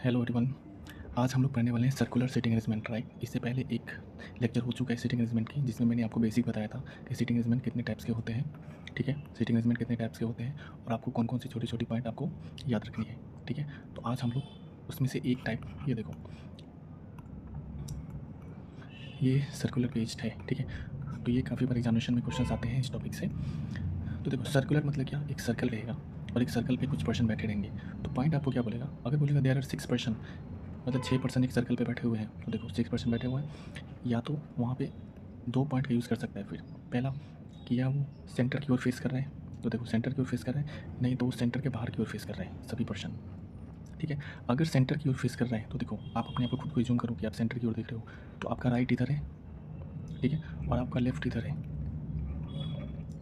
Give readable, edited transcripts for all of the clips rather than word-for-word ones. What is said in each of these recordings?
Hello everyone. आज हम लोग पढ़ने वाले हैं सर्कुलर सीटिंग अरेंजमेंट। राइट, इससे पहले एक लेक्चर हो चुका है सीटिंग अरेंजमेंट की, जिसमें मैंने आपको बेसिक बताया था कि सीटिंग अरेंजमेंट कितने टाइप्स के होते हैं। ठीक है, सीटिंग अरेंजमेंट कितने टाइप्स के होते हैं और आपको कौन कौन सी छोटी छोटी पॉइंट आपको याद रखनी है। ठीक है, तो आज हम लोग उसमें से एक टाइप, ये देखो, ये सर्कुलर पेज है। ठीक है, तो ये काफ़ी बार एग्जामिनेशन में क्वेश्चन आते हैं इस टॉपिक से। तो देखो, सर्कुलर मतलब क्या, एक सर्कल रहेगा और एक सर्कल पे कुछ पर्सन बैठे रहेंगे। तो पॉइंट आपको क्या बोलेगा, अगर बोलेगा देयर आर 6 पर्सन, मतलब 6% एक सर्कल पे बैठे हुए हैं, तो देखो 6% बैठे हुए हैं, या तो वहाँ पे दो पॉइंट का यूज़ कर सकता है। फिर पहला कि या वो सेंटर की ओर फेस कर रहे हैं, तो देखो सेंटर की ओर फेस कर रहे हैं, नहीं तो वो सेंटर के बाहर की ओर फेस कर रहे हैं सभी पर्सन। ठीक है, अगर सेंटर की ओर फेस कर रहे हैं तो देखो आप अपने आप को खुद को जूम करो कि आप सेंटर की ओर देख रहे हो, तो आपका राइट इधर है, ठीक है, और आपका लेफ्ट इधर है।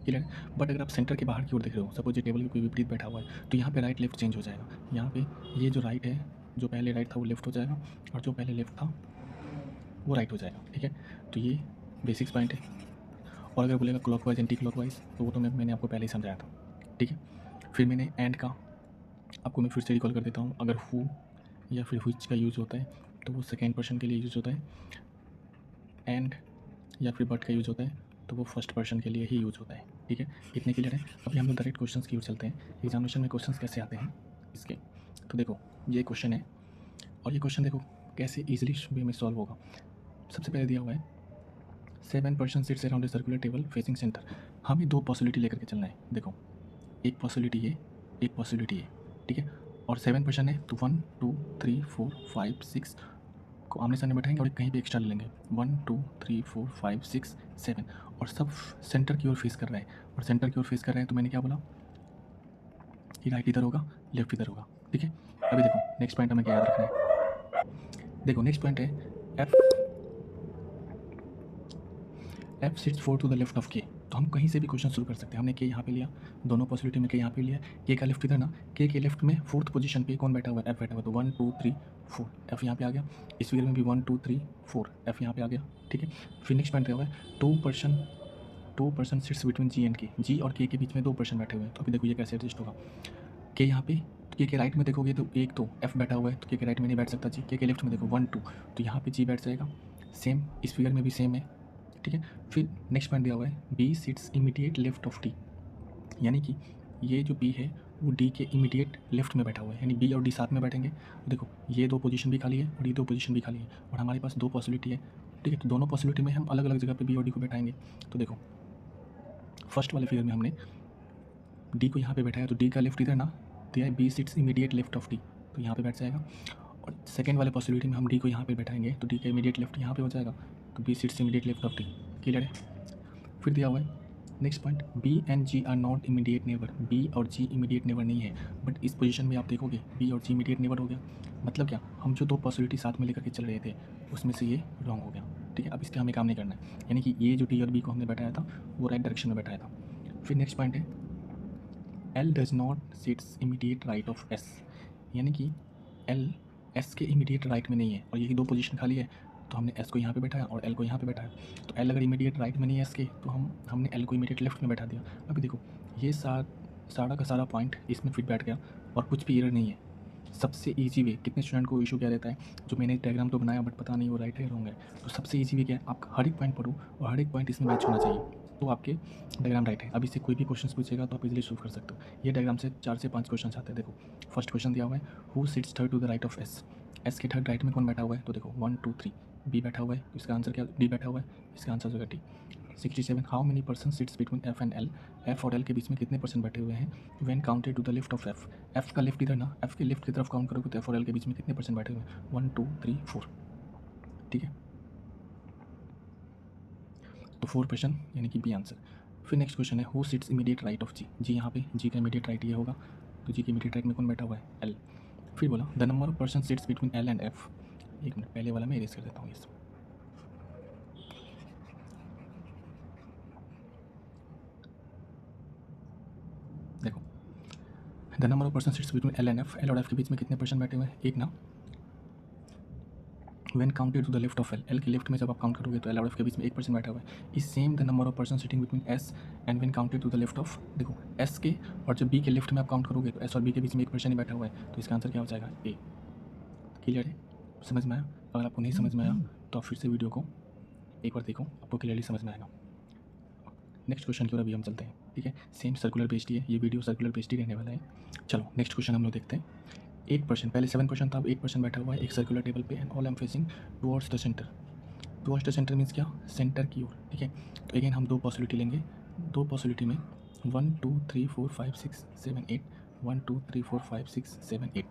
क्लियर। बट अगर आप सेंटर के बाहर की ओर देख रहे हो, सपोज ये टेबल के कोई विपरीत बैठा हुआ है, तो यहाँ पे राइट लेफ्ट चेंज हो जाएगा। यहाँ पे ये जो राइट है, जो पहले राइट था वो लेफ्ट हो जाएगा, और जो पहले लेफ्ट था वो राइट हो जाएगा। ठीक है, तो ये बेसिक्स पॉइंट है। और अगर बोलेगा क्लॉकवाइज एंटी क्लॉकवाइज, तो वो तो मैंने आपको पहले ही समझाया था। ठीक है, फिर मैंने एंड का आपको मैं फिर से रिकॉल कर देता हूँ। अगर हु या फिर व्हिच का यूज़ होता है तो वो सेकेंड पर्सन के लिए यूज़ होता है, एंड या फिर बट का यूज़ होता है तो वो फर्स्ट पर्सन के लिए ही यूज़ होता है। ठीक है, इतने क्लियर है। अभी हम लोग डायरेक्ट क्वेश्चन की ओर चलते हैं, एग्जामिनेशन में क्वेश्चन कैसे आते हैं इसके। तो देखो ये क्वेश्चन है, और ये क्वेश्चन देखो कैसे ईजिली वे में सॉल्व होगा। सबसे पहले दिया हुआ है 7 person seats around a circular table facing centre. हमें दो पॉसिबिलिटी लेकर के चलना है। देखो एक पॉसिबिलिटी ये, एक पॉसिबिलिटी ये, ठीक है, और 7 पर्सन है तो 1 2 3 4 5 6 को आमने सामने बैठाएंगे और कहीं पे एक्स्ट्रा ले लेंगे। 1 2 3 4 5 6 7, और सब सेंटर की ओर फेस कर रहे हैं, और सेंटर की ओर फेस कर रहे हैं तो मैंने क्या बोला कि राइट इधर होगा, लेफ्ट इधर होगा। ठीक है, अभी देखो नेक्स्ट पॉइंट हमें क्या याद रखना है। देखो नेक्स्ट पॉइंट है F sits 4 to the left of K. तो हम कहीं से भी क्वेश्चन शुरू कर सकते हैं। हमने के यहाँ पे लिया, दोनों पॉसिबिलिटी में के यहाँ पे लिया, के का लेफ्ट इधर ना, के लेफ्ट में फोर्थ पोजीशन पे कौन बैठा हुआ है, एफ बैठा हुआ है, तो 1 2 3 4 एफ यहाँ पे आ गया। इस फिगर में भी 1 2 3 4 एफ यहाँ पे आ गया। ठीक है, फिर नेक्स्ट पॉइंट क्या हुआ है, two person sits between G and K और के बीच में 2 पर्सन बैठे हुए हैं। तो अभी देखो ये कैसे एडजस्ट होगा। के यहाँ पे के राइट में देखोगे तो एक तो एफ बैठा हुआ है, तो के राइट में नहीं बैठ सकता जी। के लेफ्ट में देखो 1 2, तो यहाँ पे जी बैठ जाएगा। सेम इस फिगर में भी सेम है। ठीक है, फिर नेक्स्ट पॉइंट दिया हुआ है B sits immediate left of D, यानी कि ये जो बी है वो डी के इमीडिएट लेफ्ट में बैठा हुआ है, यानी बी और डी साथ में बैठेंगे। तो देखो ये दो पोजीशन भी खाली है और ये दो पोजीशन भी खाली है, और हमारे पास दो पॉसिबिलिटी है। ठीक है, तो दोनों पॉसिबिलिटी में हम अलग अलग जगह पे बी और डी को बैठाएंगे। तो देखो फर्स्ट वाले फिगर में हमने डी को यहाँ पे बैठाया, तो डी का लेफ्ट इधर ना, तो B sits immediate left of D, तो यहाँ पे बैठ जाएगा। और सेकेंड वाले पॉसिबिलिटी में हम डी को यहाँ पे बैठाएंगे, तो डी का इमीडिएट लेफ्ट यहाँ पे हो जाएगा, तो B sits immediate left of D. Clear है। फिर दिया हुआ है next point B and G are not immediate neighbour. B और जी इमीडिएट नेबर नहीं है, बट इस पोजीशन में आप देखोगे बी और जी इमीडिएट नेबर हो गया। मतलब क्या, हम जो दो पॉसिबिलिटी साथ में लेकर के चल रहे थे उसमें से ये रॉन्ग हो गया। ठीक है, अब इसके हमें काम नहीं करना है, यानी कि ये जो डी और बी को हमने बैठाया था वो राइट डायरेक्शन में बैठाया था। फिर नेक्स्ट पॉइंट है L does not seats immediate right of S, यानी कि एल एस के इमीडिएट राइट में नहीं है, और यही दो पोजीशन खाली है, तो हमने एस को यहाँ पे बैठाया और एल को यहाँ पे बैठाया। तो एल अगर इमीडिएट राइट में नहीं है एस के, तो हमने एल को इमीडिएट लेफ्ट में बैठा दिया। अभी देखो ये सारा का सारा पॉइंट इसमें फिट बैठ गया और कुछ भी एरर नहीं है। सबसे ईजी वे, कितने स्टूडेंट को इशू क्या रहता है, जो मैंने डायग्राम तो बनाया बट पता नहीं वो राइट है रॉन्ग है। तो सबसे ईजी वे क्या है, आप हर एक पॉइंट पढ़ो और हर एक पॉइंट इसमें मैच होना चाहिए, तो आपके डायग्राम राइट है। अभी से कोई भी क्वेश्चन पूछेगा तो आप इजीली सॉल्व कर सकते हो। ये डायग्राम से 4 से 5 क्वेश्चन आते हैं। देखो फर्स्ट क्वेश्चन दिया हुआ है who sits third to the right of S. S के थर्ड राइट में कौन बैठा हुआ है, तो देखो 1 2 3 बी बैठा हुआ है, इसका आंसर क्या, डी बैठा हुआ है, इसका आंसर होगा D. 67 how many person sits between F and L. F और एल के बीच में कितने पर्सन बैठे हुए हैं when counted to the left of F. F का लेफ्ट इधर ना, एफ के लेफ्ट की तरफ काउंट करोगे तो एफ और एल के बीच में कितने पर्सन बैठे हुए हैं, 1 2 3 4। ठीक है, तो 4 पर्सन यानी कि बी आंसर। फिर नेक्स्ट क्वेश्चन है who sits immediate right of G. G यहाँ पे जी का इमीडिएट राइट ये होगा, तो जी के इमीडिएट राइट में कौन बैठा हुआ है, एल। फिर बोला the number of person sits between L and F. एक मिनट पहले वाला मैं इरेज कर देता हूँ इस। देखो the number of person sits between L and F, L और एफ के बीच में कितने पर्सन बैठे हुए हैं, एक ना। When counted to the left of L, L के लेफ्ट में जब आप काउंट करोगे तो एल और एफ के बीच में एक पर्सन बैठा हुआ है। इस same the number of person sitting between S and when counted to the left of, देखो एस के और जब बी के लेफ्ट में आप काउंट करोगे तो एस और बी के बीच में एक पर्सन ही बैठा हुआ है, तो इसका आंसर क्या हो जाएगा, ए। क्लियर है, समझ में आया? अगर आपको नहीं समझ में आया तो आप फिर से वीडियो को एक बार देखो, आपको क्लियरली समझ में आएगा। नेक्स्ट क्वेश्चन की ओर अभी हम चलते हैं, ठीक है। सेम सर्कुलर बेस्ड ही है, ये वीडियो सर्कुलर बेस्ड ही रहने वाला है। चलो नेक्स्ट क्वेश्चन हम लोग देखते हैं। 8%, पहले 7% था, अब 8% बैठा हुआ है एक सर्कुलर टेबल पे and all am facing towards the centre. Towards the centre means क्या? सेंटर की ओर, ठीक है। तो अगेन हम दो पॉसिबिलिटी लेंगे, दो पॉसिबिलिटी में 1 2 3 4 5 6 7 8, 1 2 3 4 5 6 7 8।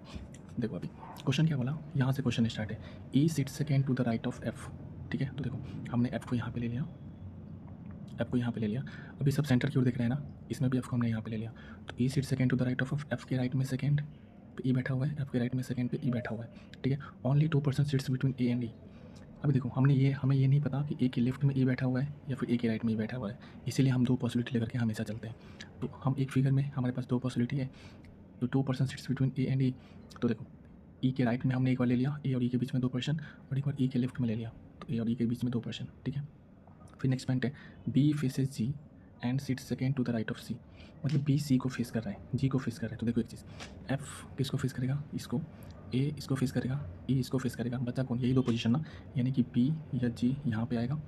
देखो अभी क्वेश्चन क्या बोला, यहाँ से क्वेश्चन स्टार्ट है। E sit second to the right of F, ठीक है। तो देखो हमने एफ को यहाँ पे ले लिया, एफ को यहाँ पे ले लिया। अभी सब सेंटर की ओर देख रहे हैं ना, इसमें भी एफ को हमने यहाँ पे ले लिया। तो E sit second to the right of F के राइट में सेकेंड पे ई बैठा हुआ है, एफ के राइट में सेकेंड पे ई बैठा हुआ है, ठीक है। Only 2% seats between A and E. अभी देखो हमें ये नहीं पता कि ए के लेफ्ट में ई बैठा हुआ है या फिर ए के राइट में ई बैठा हुआ है, इसीलिए हम दो पॉसिबिलिटी लेकर के हमेशा चलते हैं। तो हम एक फिगर में हमारे पास दो पॉसिबिलिटी है, तो 2% सीट्स बिटवीन ए एंड ई। तो देखो ई के राइट में हमने एक बार ले लिया, ए और ई के बीच में 2%, और एक बार ई के लेफ्ट में ले लिया, तो ए और ई के बीच में 2%, ठीक है। फिर नेक्स्ट पॉइंट है B faces G and seat second to the right of C, मतलब बी सी को फेस कर रहा है, जी को फेस कर रहा है। तो देखो एक चीज़, एफ किसको फेस करेगा, इसको, ए इसको फेस करेगा, ई इसको फेस करेगा, बचा कौन? यही दो पोजीशन ना, यानी कि बी या जी यहाँ पे आएगा,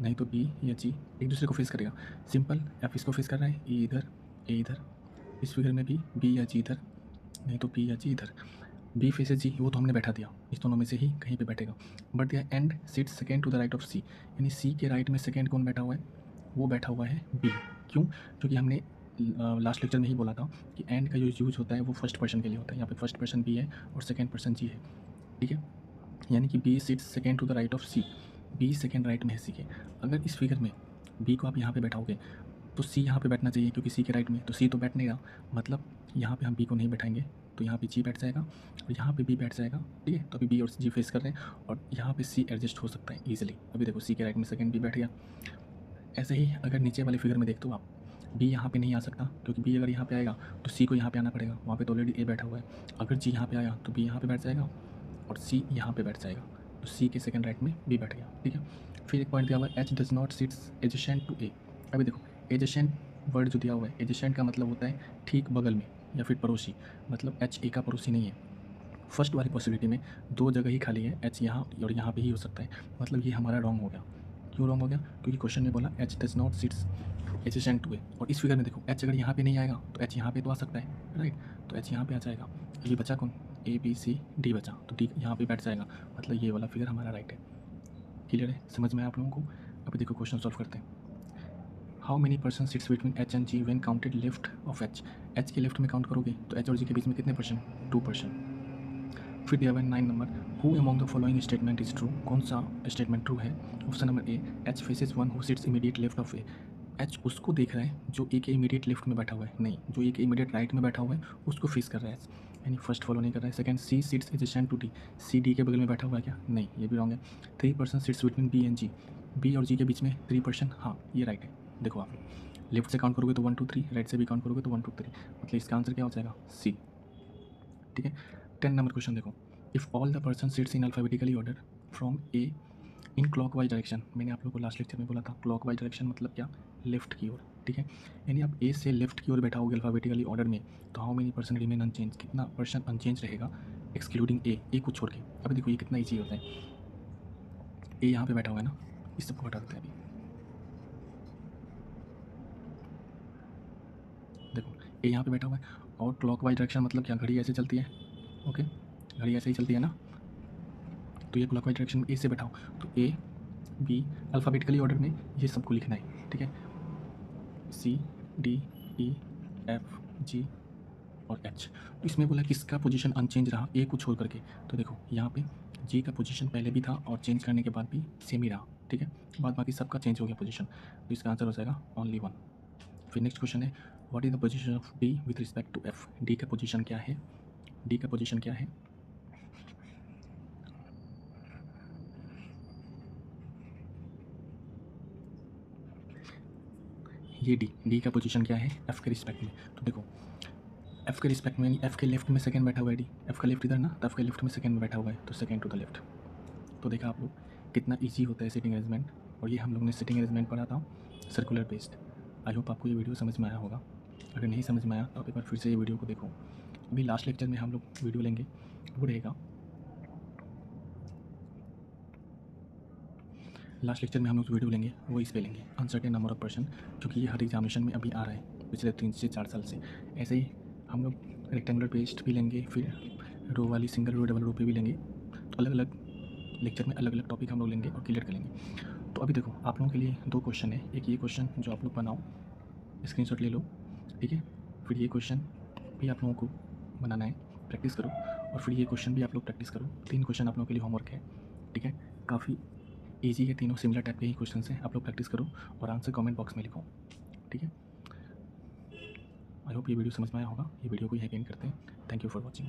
नहीं तो बी या जी एक दूसरे को फेस करेगा। सिंपल, एफ इसको फेस कर रहा है, ई इधर, ए इधर। इस फिगर में भी बी या जी इधर, नहीं तो बी या जी इधर। बी फेसेस जी, वो तो हमने बैठा दिया, इस दोनों में से ही कहीं पे बैठेगा। बट दिया and seat second to the right of C, यानी सी के राइट में सेकेंड कौन बैठा हुआ है? वो बैठा हुआ है बी। क्यों? क्योंकि हमने लास्ट लेक्चर में ही बोला था कि एंड का जो यूज होता है वो फर्स्ट पर्सन के लिए होता है। यहाँ पे फर्स्ट पर्सन बी है और सेकेंड पर्सन जी है, ठीक है। यानी कि B seat second to the right of C, B second right में है सी के। अगर इस फिगर में बी को आप यहाँ पे बैठाओगे तो सी यहाँ पे बैठना चाहिए, क्योंकि सी के राइट में, तो सी तो बैठ नहीं रहा, मतलब यहाँ पे हम बी को नहीं बैठाएंगे, तो यहाँ पे जी बैठ जाएगा और यहाँ पे बी बैठ जाएगा, ठीक है। तो अभी बी और जी फेस कर रहे हैं और यहाँ पे सी एडजस्ट हो सकता है ईजिली। अभी देखो सी के राइट में सेकेंड बी बैठ गया। ऐसे ही अगर नीचे वाले फिगर में देखते हो आप, बी यहाँ पे नहीं आ सकता, क्योंकि बी अगर यहाँ पे आएगा तो सी को यहाँ पे आना पड़ेगा, वहाँ पे तो ऑलरेडी ए बैठा हुआ है। अगर जी यहाँ पे आया तो बी यहाँ पे बैठ जाएगा और सी यहाँ पे बैठ जाएगा, तो सी के सेकंड राइट में बी बैठ गया, ठीक है। फिर एक पॉइंट दिया हुआ है H does not sits adjacent to A. अभी देखो एडजेसेंट वर्ड जो दिया हुआ है, एडजेसेंट का मतलब होता है ठीक बगल में या फिर पड़ोसी, मतलब एच ए का पड़ोसी नहीं है। फर्स्ट वाली पॉसिबिलिटी में दो जगह ही खाली है, एच यहाँ और यहाँ पे ही हो सकता है, मतलब ये हमारा रॉन्ग हो गया। क्यों रॉन्ग हो गया? क्योंकि क्वेश्चन में बोला H does not sits adjacent to A, और इस फिगर में देखो एच अगर यहाँ पे नहीं आएगा तो एच यहाँ पे तो आ सकता है, राइट। तो एच यहाँ पे आ जाएगा, ये बचा कौन? ए बी सी डी बचा, तो डी यहाँ पे बैठ जाएगा, मतलब ये वाला फिगर हमारा राइट है। क्लियर है, समझ में आया आप लोगों को? अभी देखो क्वेश्चन सॉल्व करते हैं। How many person sits between H and G when counted left of H. H के लेफ्ट में काउंट करोगे तो एच और जी के बीच में कितने परसेंट? 2%। फिर दिया हुआ है 9 number, who among the following statement is true, कौन सा स्टेटमेंट ट्रू है? Option number A, H faces one who sits immediate left of A. H उसको देख रहा है जो ए के इमीडिएट लेफ्ट में बैठा हुआ है, नहीं, जो ए के इमीडिएट राइट में बैठा हुआ है उसको फेस कर रहा है, यानी फर्स्ट फॉलो नहीं कर रहा है। Second, C sits adjacent to D, C D के बगल में बैठा हुआ है क्या? नहीं, ये भी रॉन्ग है। 3% sits between B and G, B और जी के बीच में 3%, हाँ ये राइट है। देखो आप लेफ्ट से काउंट करोगे तो 1 2 3, राइट से भी काउंट करोगे तो 1 2 3, मतलब इसका आंसर क्या हो जाएगा? सी, ठीक है। 10 नंबर क्वेश्चन देखो, if all the person sits in alphabetically order from A in clockwise direction, मैंने आप लोगों को लास्ट लेक्चर में बोला था क्लॉकवाइज डायरेक्शन मतलब क्या? लेफ्ट की ओर, ठीक है। यानी आप ए से लेफ्ट की ओर बैठाओगे अल्फाबेटिकली ऑर्डर में, तो how many percent remain unchange, कितना परसेंट अनचेंज रहेगा एक्सक्लूडिंग ए को छोड़ के। अभी देखो ये कितना ईजी होता है, ए यहाँ पे बैठा हुआ है ना, इस सबको हटा देते हैं। अभी देखो ए यहाँ पे बैठा हुआ है और क्लॉकवाइज डायरेक्शन मतलब क्या? घड़ी ऐसे चलती है, ओके, घड़ी ऐसे ही चलती है ना, तो ये क्लॉकवाइज डायरेक्शन में ए से बैठाओ, तो ए बी अल्फ़ाबेटिकली ऑर्डर में ये सबको लिखना है, ठीक है। C D E F G और एच। तो इसमें बोला किसका पोजीशन अनचेंज रहा ए को छोड़ करके, तो देखो यहाँ पे जी का पोजीशन पहले भी था और चेंज करने के बाद भी सेम ही रहा, ठीक है। बाद बाकी सबका चेंज हो गया पोजीशन, तो इसका आंसर हो जाएगा ओनली 1। फिर नेक्स्ट क्वेश्चन है what is the position of D with respect to F. D का पोजीशन क्या है? डी का पोजीशन क्या है? ये डी का पोजीशन क्या है एफ़ के रिस्पेक्ट में? तो देखो एफ़ के रिस्पेक्ट में, एफ़ के लेफ्ट में सेकंड बैठा हुआ है डी, एफ़ का लेफ्ट इधर ना, तो एफ़ के लेफ्ट में सेकंड में बैठा हुआ है, तो सेकंड टू द लेफ्ट। तो देखा आप लोग कितना इजी होता है सिटिंग अरेंजमेंट, और ये हम लोग ने सिटिंग अरेंजमेंट पढ़ा था सर्कुलर बेस्ड। आई होप आपको ये वीडियो समझ में आया होगा। अगर नहीं समझ में आया तो आप एक बार फिर से ये वीडियो को देखो। अभी लास्ट लेक्चर में हम लोग वीडियो लेंगे, वो रहेगा लास्ट लेक्चर में हम लोग जो वीडियो लेंगे वो इस पे लेंगे, अनसर्टेन नंबर ऑफ पर्सन, क्योंकि ये हर एग्जामिनेशन में अभी आ रहा है पिछले 3 से 4 साल से। ऐसे ही हम लोग रेक्टेंगुलर पेस्ट भी लेंगे, फिर रो वाली सिंगल रो डबल रो पे भी लेंगे। तो अलग अलग लेक्चर में अलग अलग टॉपिक हम लोग लेंगे और क्लियर करेंगे। तो अभी देखो आप लोगों के लिए 2 क्वेश्चन है। एक ये क्वेश्चन जो आप लोग बनाओ, स्क्रीनशॉट ले लो, ठीक है। फिर ये क्वेश्चन भी आप लोगों को बनाना है, प्रैक्टिस करो। और फिर ये क्वेश्चन भी आप लोग प्रैक्टिस करो। 3 क्वेश्चन आप लोगों के लिए होमवर्क है, ठीक है। काफ़ी ईजी है, तीनों सिमिलर टाइप के ही क्वेश्चन हैं। आप लोग प्रैक्टिस करो और आंसर कमेंट बॉक्स में लिखो, ठीक है। आई होप ये वीडियो समझ में आया होगा। ये वीडियो को यहीं पे एंड करते हैं। Thank you for watching.